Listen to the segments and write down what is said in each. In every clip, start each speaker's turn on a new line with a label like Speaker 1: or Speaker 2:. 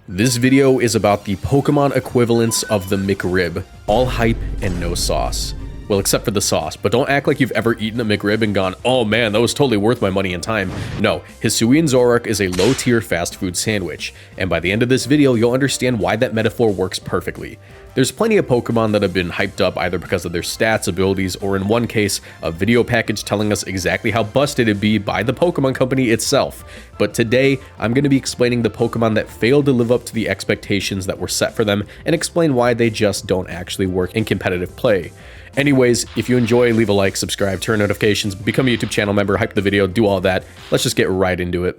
Speaker 1: This video is about the Pokemon equivalents of the McRib, all hype and no sauce. Well, except for the sauce, but don't act like you've ever eaten a McRib and gone, oh man, that was totally worth my money and time. No, Hisuian Zoroark is a low-tier fast food sandwich, and by the end of this video, you'll understand why that metaphor works perfectly. There's plenty of Pokemon that have been hyped up either because of their stats, abilities, or in one case, a video package telling us exactly how busted it'd be by the Pokemon company itself. But today, I'm going to be explaining the Pokemon that failed to live up to the expectations that were set for them and explain why they just don't actually work in competitive play. Anyways, if you enjoy, leave a like, subscribe, turn notifications, become a YouTube channel member, hype the video, do all that. Let's just get right into it.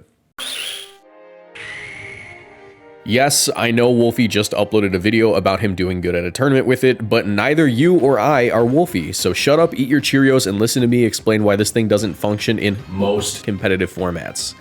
Speaker 1: Yes, I know Wolfie just uploaded a video about him doing good at a tournament with it, but neither you or I are Wolfie, so shut up, eat your Cheerios, and listen to me explain why this thing doesn't function in most competitive formats.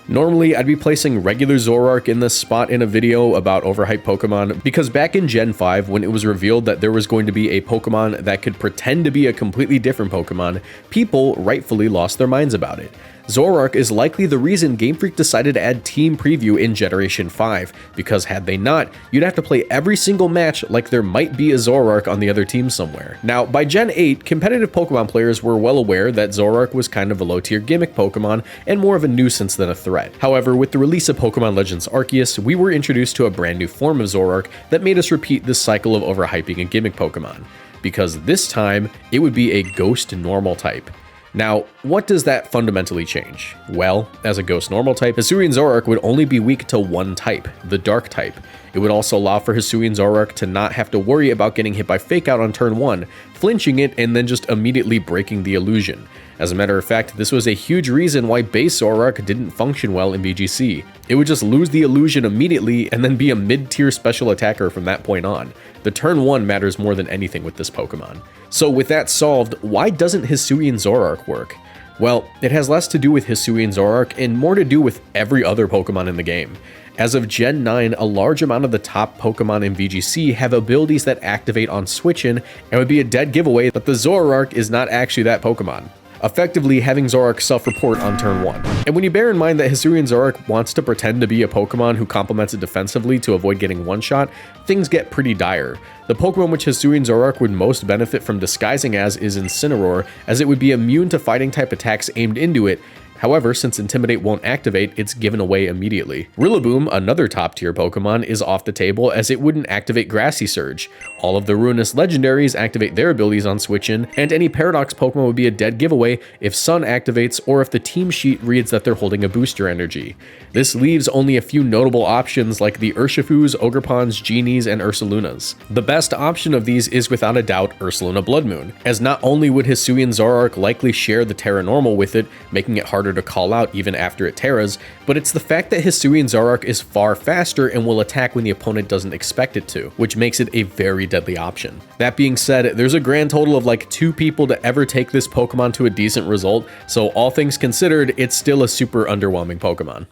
Speaker 1: Normally, I'd be placing regular Zoroark in this spot in a video about overhyped Pokemon, because back in Gen 5, when it was revealed that there was going to be a Pokemon that could pretend to be a completely different Pokemon, people rightfully lost their minds about it. Zoroark is likely the reason Game Freak decided to add Team Preview in Generation 5, because had they not, you'd have to play every single match like there might be a Zoroark on the other team somewhere. Now, by Gen 8, competitive Pokemon players were well aware that Zoroark was kind of a low-tier gimmick Pokemon and more of a nuisance than a threat. However, with the release of Pokemon Legends Arceus, we were introduced to a brand new form of Zoroark that made us repeat this cycle of overhyping a gimmick Pokemon, because this time, it would be a Ghost Normal type. Now, what does that fundamentally change? Well, as a Ghost Normal type, Hisuian Zoroark would only be weak to one type, the Dark type. It would also allow for Hisuian Zoroark to not have to worry about getting hit by Fake Out on turn 1, flinching it, and then just immediately breaking the illusion. As a matter of fact, this was a huge reason why base Zoroark didn't function well in VGC. It would just lose the illusion immediately and then be a mid-tier special attacker from that point on. The turn 1 matters more than anything with this Pokemon. So with that solved, why doesn't Hisuian Zoroark work? Well, it has less to do with Hisuian Zoroark and more to do with every other Pokemon in the game. As of Gen 9, a large amount of the top Pokemon in VGC have abilities that activate on switch-in and would be a dead giveaway that the Zoroark is not actually that Pokemon, effectively having Zoroark self-report on turn 1. And when you bear in mind that Hisuian Zoroark wants to pretend to be a Pokemon who complements it defensively to avoid getting one-shot, things get pretty dire. The Pokemon which Hisuian Zoroark would most benefit from disguising as is Incineroar, as it would be immune to fighting-type attacks aimed into it. However, since Intimidate won't activate, it's given away immediately. Rillaboom, another top-tier Pokemon, is off the table as it wouldn't activate Grassy Surge. All of the Ruinous Legendaries activate their abilities on switch-in, and any Paradox Pokemon would be a dead giveaway if Sun activates or if the team sheet reads that they're holding a booster energy. This leaves only a few notable options like the Urshifus, Ogerpons, Genies, and Ursalunas. The best option of these is without a doubt Ursaluna Blood Moon, as not only would Hisuian Zoroark likely share the Terra Normal with it, making it harder to call out even after it Terras, but it's the fact that Hisuian Zoroark is far faster and will attack when the opponent doesn't expect it to, which makes it a very deadly option. That being said, there's a grand total of like 2 people to ever take this Pokemon to a decent result, so all things considered, it's still a super underwhelming Pokemon.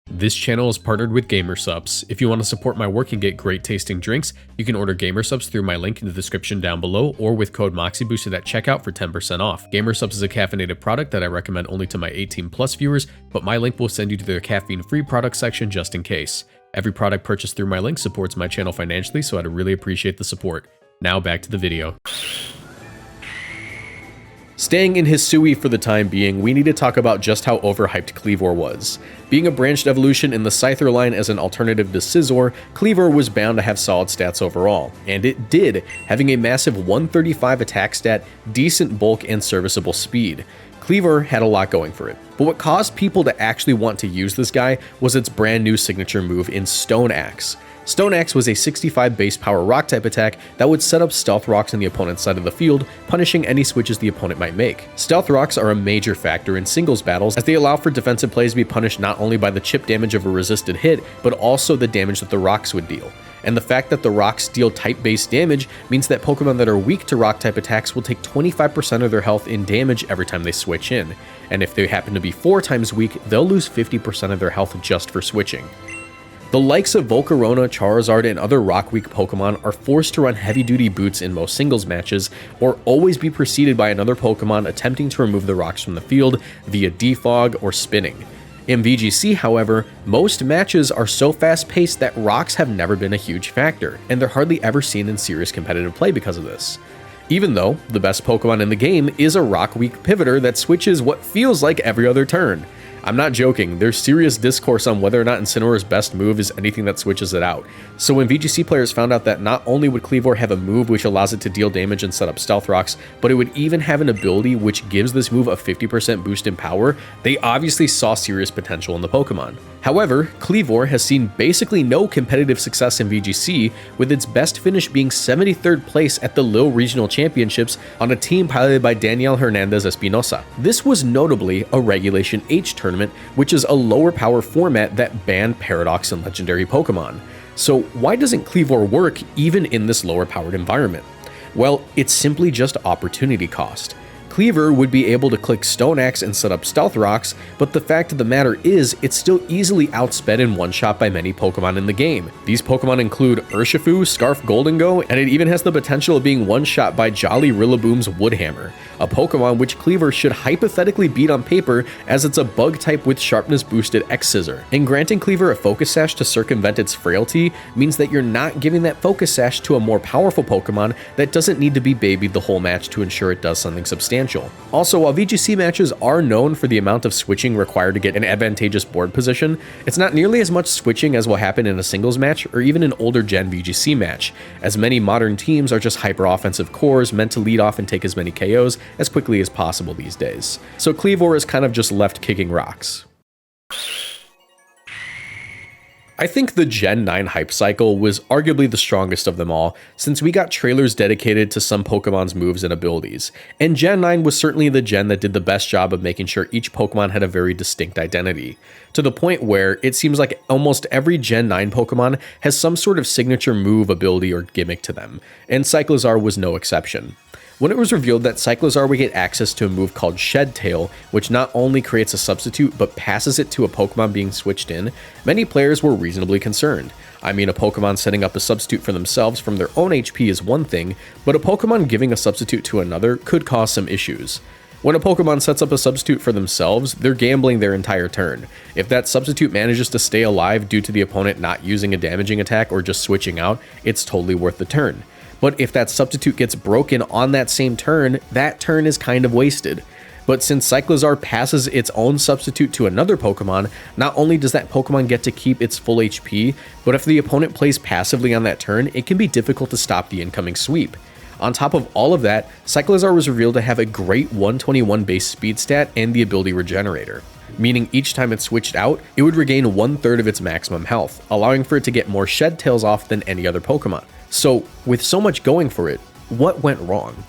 Speaker 1: This channel is partnered with GamerSupps. If you want to support my work and get great tasting drinks, you can order GamerSupps through my link in the description down below or with code Moxie boosted at checkout for 10% off. GamerSupps is a caffeinated product that I recommend only to my 18+ viewers, but my link will send you to their caffeine-free product section just in case. Every product purchased through my link supports my channel financially, so I'd really appreciate the support. Now back to the video. Staying in Hisui for the time being, we need to talk about just how overhyped Kleavor was. Being a branched evolution in the Scyther line as an alternative to Scizor, Kleavor was bound to have solid stats overall, and it did, having a massive 135 attack stat, decent bulk, and serviceable speed. Kleavor had a lot going for it, but what caused people to actually want to use this guy was its brand new signature move in Stone Axe. Stone Axe was a 65 base power rock type attack that would set up Stealth Rocks on the opponent's side of the field, punishing any switches the opponent might make. Stealth Rocks are a major factor in singles battles as they allow for defensive plays to be punished not only by the chip damage of a resisted hit, but also the damage that the rocks would deal. And the fact that the rocks deal type-based damage means that Pokemon that are weak to rock type attacks will take 25% of their health in damage every time they switch in. And if they happen to be 4 times weak, they'll lose 50% of their health just for switching. The likes of Volcarona, Charizard, and other rock-weak Pokemon are forced to run heavy-duty boots in most singles matches, or always be preceded by another Pokemon attempting to remove the rocks from the field via defog or spinning. In VGC, however, most matches are so fast-paced that rocks have never been a huge factor, and they're hardly ever seen in serious competitive play because of this. Even though the best Pokemon in the game is a rock-weak pivoter that switches what feels like every other turn. I'm not joking, there's serious discourse on whether or not Incineroar's best move is anything that switches it out. So when VGC players found out that not only would Kleavor have a move which allows it to deal damage and set up stealth rocks, but it would even have an ability which gives this move a 50% boost in power, they obviously saw serious potential in the Pokemon. However, Kleavor has seen basically no competitive success in VGC, with its best finish being 73rd place at the Lille Regional Championships on a team piloted by Daniel Hernandez Espinosa. This was notably a Regulation H tournament, which is a lower power format that banned Paradox and Legendary Pokemon. So why doesn't Kleavor work even in this lower powered environment? Well, it's simply just opportunity cost. Kleavor would be able to click Stone Axe and set up Stealth Rocks, but the fact of the matter is, it's still easily outsped and one-shot by many Pokemon in the game. These Pokemon include Urshifu, Scarf Goldengo, and it even has the potential of being one-shot by Jolly Rillaboom's Woodhammer, a Pokemon which Kleavor should hypothetically beat on paper as it's a bug type with sharpness boosted X-Scissor. And granting Kleavor a Focus Sash to circumvent its frailty means that you're not giving that Focus Sash to a more powerful Pokemon that doesn't need to be babied the whole match to ensure it does something substantial. Also, while VGC matches are known for the amount of switching required to get an advantageous board position, it's not nearly as much switching as will happen in a singles match or even an older gen VGC match, as many modern teams are just hyper-offensive cores meant to lead off and take as many KOs as quickly as possible these days. So Kleavor is kind of just left kicking rocks. I think the Gen 9 hype cycle was arguably the strongest of them all, since we got trailers dedicated to some Pokemon's moves and abilities, and Gen 9 was certainly the gen that did the best job of making sure each Pokemon had a very distinct identity, to the point where it seems like almost every Gen 9 Pokemon has some sort of signature move, ability, or gimmick to them, and Cyclizar was no exception. When it was revealed that Cyclizar would get access to a move called Shed Tail, which not only creates a substitute but passes it to a Pokemon being switched in, many players were reasonably concerned. I mean, a Pokemon setting up a substitute for themselves from their own HP is one thing, but a Pokemon giving a substitute to another could cause some issues. When a Pokemon sets up a substitute for themselves, they're gambling their entire turn. If that substitute manages to stay alive due to the opponent not using a damaging attack or just switching out, it's totally worth the turn. But if that substitute gets broken on that same turn, that turn is kind of wasted. But since Cyclizar passes its own substitute to another Pokemon, not only does that Pokemon get to keep its full HP, but if the opponent plays passively on that turn, it can be difficult to stop the incoming sweep. On top of all of that, Cyclizar was revealed to have a great 121 base speed stat and the ability Regenerator, meaning each time it switched out, it would regain 1/3 of its maximum health, allowing for it to get more Shed Tails off than any other Pokemon. So, with so much going for it, what went wrong?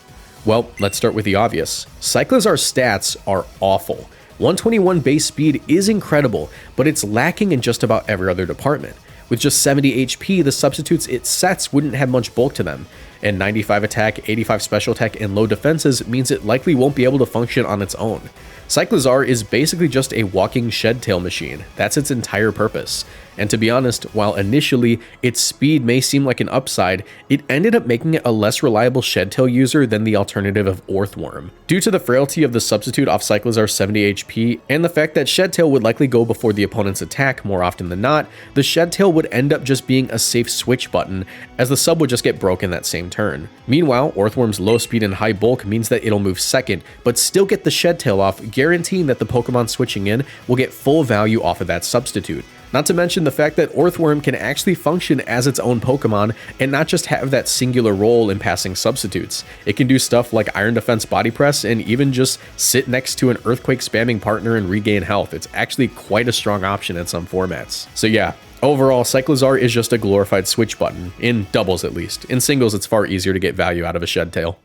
Speaker 1: Well, let's start with the obvious. Cyclizar's stats are awful. 121 base speed is incredible, but it's lacking in just about every other department. With just 70 HP, the substitutes it sets wouldn't have much bulk to them, and 95 attack, 85 special attack, and low defenses means it likely won't be able to function on its own. Cyclizar is basically just a walking Shed Tail machine. That's its entire purpose. And to be honest, while initially its speed may seem like an upside, it ended up making it a less reliable Shed Tail user than the alternative of Orthworm. Due to the frailty of the substitute off Cyclizar's 70 HP, and the fact that Shed Tail would likely go before the opponent's attack more often than not, the Shed Tail would end up just being a safe switch button, as the sub would just get broken that same turn. Meanwhile, Orthworm's low speed and high bulk means that it'll move second, but still get the Shed Tail off, guaranteeing that the Pokemon switching in will get full value off of that substitute. Not to mention the fact that Orthworm can actually function as its own Pokemon and not just have that singular role in passing substitutes. It can do stuff like Iron Defense Body Press and even just sit next to an Earthquake spamming partner and regain health. It's actually quite a strong option in some formats. So yeah, overall, Cyclizar is just a glorified switch button, in doubles at least. In singles, it's far easier to get value out of a Shed Tail.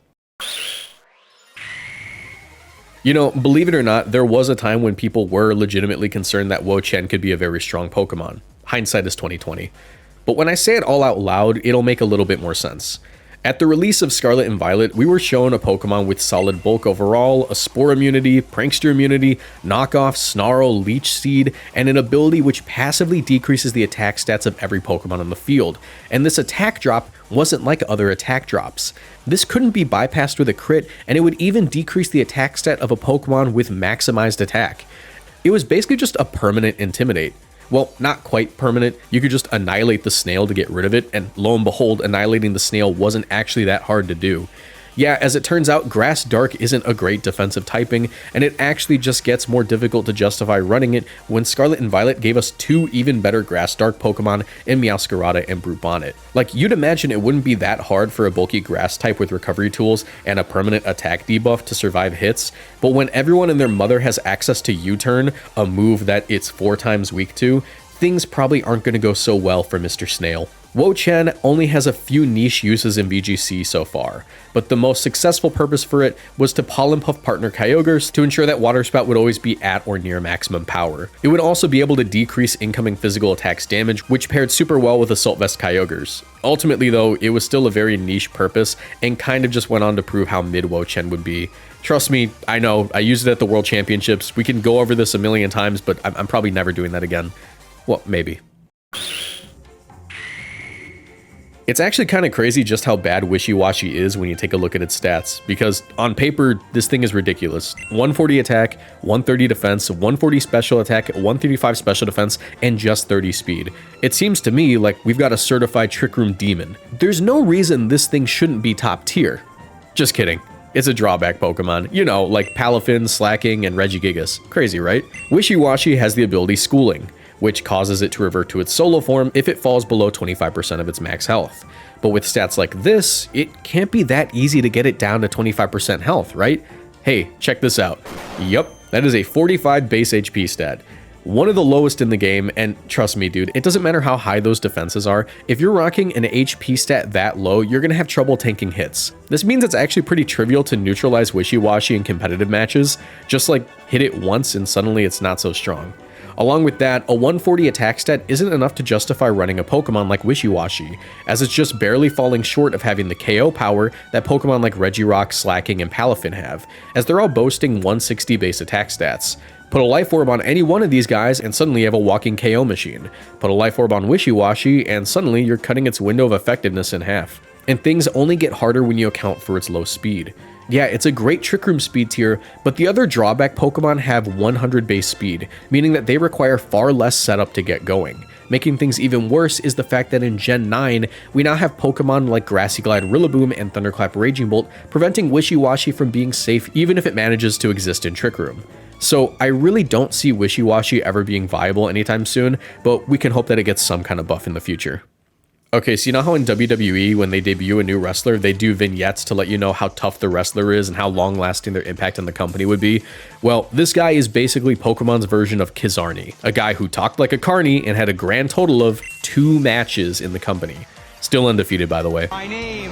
Speaker 1: You know, believe it or not, there was a time when people were legitimately concerned that Wo-Chien could be a very strong Pokemon. Hindsight is 2020. But when I say it all out loud, it'll make a little bit more sense. At the release of Scarlet and Violet, we were shown a Pokemon with solid bulk overall, a Spore immunity, Prankster immunity, knockoff, Snarl, Leech Seed, and an ability which passively decreases the attack stats of every Pokemon on the field. And this attack drop wasn't like other attack drops. This couldn't be bypassed with a crit, and it would even decrease the attack stat of a Pokemon with maximized attack. It was basically just a permanent Intimidate. Well, not quite permanent. You could just annihilate the snail to get rid of it, and lo and behold, annihilating the snail wasn't actually that hard to do. Yeah, as it turns out, Grass Dark isn't a great defensive typing, and it actually just gets more difficult to justify running it when Scarlet and Violet gave us 2 even better Grass Dark Pokemon in Meowscarada and Brute Bonnet. Like, you'd imagine it wouldn't be that hard for a bulky Grass type with recovery tools and a permanent attack debuff to survive hits, but when everyone and their mother has access to U-Turn, a move that it's 4 times weak to, things probably aren't going to go so well for Mr. Snail. Wo-Chien only has a few niche uses in VGC so far, but the most successful purpose for it was to Pollen Puff partner Kyogre's to ensure that Water Spout would always be at or near maximum power. It would also be able to decrease incoming physical attacks damage, which paired super well with Assault Vest Kyogre's. Ultimately though, it was still a very niche purpose and kind of just went on to prove how mid Wo-Chien would be. Trust me, I know, I used it at the World Championships. We can go over this a million times, but I'm probably never doing that again. Well, maybe. It's actually kind of crazy just how bad Wishiwashi is when you take a look at its stats, because on paper, this thing is ridiculous. 140 attack, 130 defense, 140 special attack, 135 special defense, and just 30 speed. It seems to me like we've got a certified Trick Room demon. There's no reason this thing shouldn't be top tier. Just kidding. It's a drawback Pokemon, you know, like Palafin, Slacking, and Regigigas. Crazy, right? Wishiwashi has the ability Schooling, which causes it to revert to its solo form if it falls below 25% of its max health. But with stats like this, it can't be that easy to get it down to 25% health, right? Hey, check this out. Yup, that is a 45 base HP stat. One of the lowest in the game, and trust me dude, it doesn't matter how high those defenses are, if you're rocking an HP stat that low, you're gonna have trouble tanking hits. This means it's actually pretty trivial to neutralize Wishiwashi in competitive matches, just like hit it once and suddenly it's not so strong. Along with that, a 140 attack stat isn't enough to justify running a Pokemon like Wishiwashi, as it's just barely falling short of having the KO power that Pokemon like Regirock, Slacking, and Palafin have, as they're all boasting 160 base attack stats. Put a Life Orb on any one of these guys and suddenly you have a walking KO machine. Put a Life Orb on Wishiwashi and suddenly you're cutting its window of effectiveness in half. And things only get harder when you account for its low speed. Yeah, it's a great Trick Room speed tier, but the other drawback Pokemon have 100 base speed, meaning that they require far less setup to get going. Making things even worse is the fact that in Gen 9, we now have Pokemon like Grassy Glide Rillaboom and Thunderclap Raging Bolt, preventing Wishiwashi from being safe even if it manages to exist in Trick Room. So I really don't see Wishiwashi ever being viable anytime soon, but we can hope that it gets some kind of buff in the future. Okay, so you know how in WWE, when they debut a new wrestler, they do vignettes to let you know how tough the wrestler is and how long-lasting their impact on the company would be? Well, this guy is basically Pokemon's version of Kizarny, a guy who talked like a carny and had a grand total of 2 matches in the company. Still undefeated, by the way.
Speaker 2: My name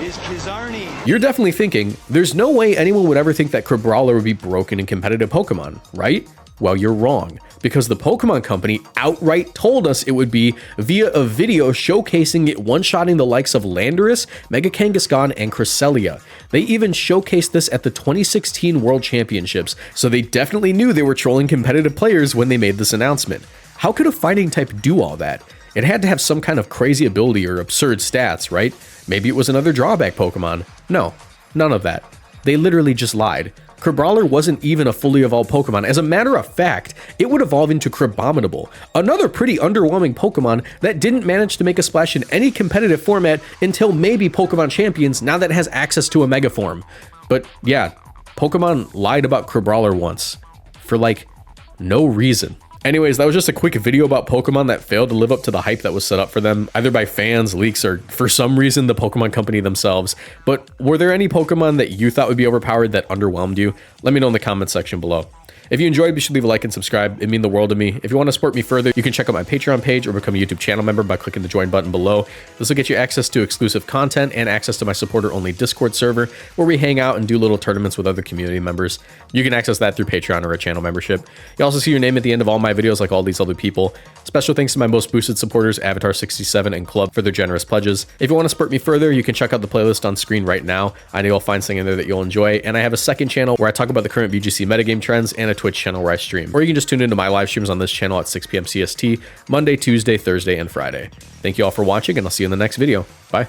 Speaker 2: is Kizarny.
Speaker 1: You're definitely thinking, there's no way anyone would ever think that Crabrawler would be broken in competitive Pokemon, right? Well, you're wrong, because the Pokemon Company outright told us it would be via a video showcasing it one-shotting the likes of Landorus, Mega Kangaskhan, and Cresselia. They even showcased this at the 2016 World Championships, so they definitely knew they were trolling competitive players when they made this announcement. How could a fighting type do all that? It had to have some kind of crazy ability or absurd stats, right? Maybe it was another drawback Pokemon. No, none of that. They literally just lied. Crabrawler wasn't even a fully evolved Pokemon. As a matter of fact, it would evolve into Crabominable, another pretty underwhelming Pokemon that didn't manage to make a splash in any competitive format until maybe Pokemon Champions, now that it has access to a Mega Form. But yeah, Pokemon lied about Crabrawler once, for like, no reason. Anyways, that was just a quick video about Pokemon that failed to live up to the hype that was set up for them, either by fans, leaks, or for some reason the Pokemon Company themselves. But were there any Pokemon that you thought would be overpowered that underwhelmed you? Let me know in the comments section below. If you enjoyed, be sure to leave a like and subscribe. It'd mean the world to me. If you want to support me further, you can check out my Patreon page or become a YouTube channel member by clicking the join button below. This will get you access to exclusive content and access to my supporter-only Discord server, where we hang out and do little tournaments with other community members. You can access that through Patreon or a channel membership. You also see your name at the end of all my videos like all these other people. Special thanks to my most boosted supporters, Avatar67 and Club, for their generous pledges. If you want to support me further, you can check out the playlist on screen right now. I know you'll find something in there that you'll enjoy, and I have a second channel where I talk about the current VGC metagame trends and a Twitch channel where I stream. Or you can just tune into my live streams on this channel at 6 p.m. CST, Monday, Tuesday, Thursday, and Friday. Thank you all for watching, and I'll see you in the next video. Bye.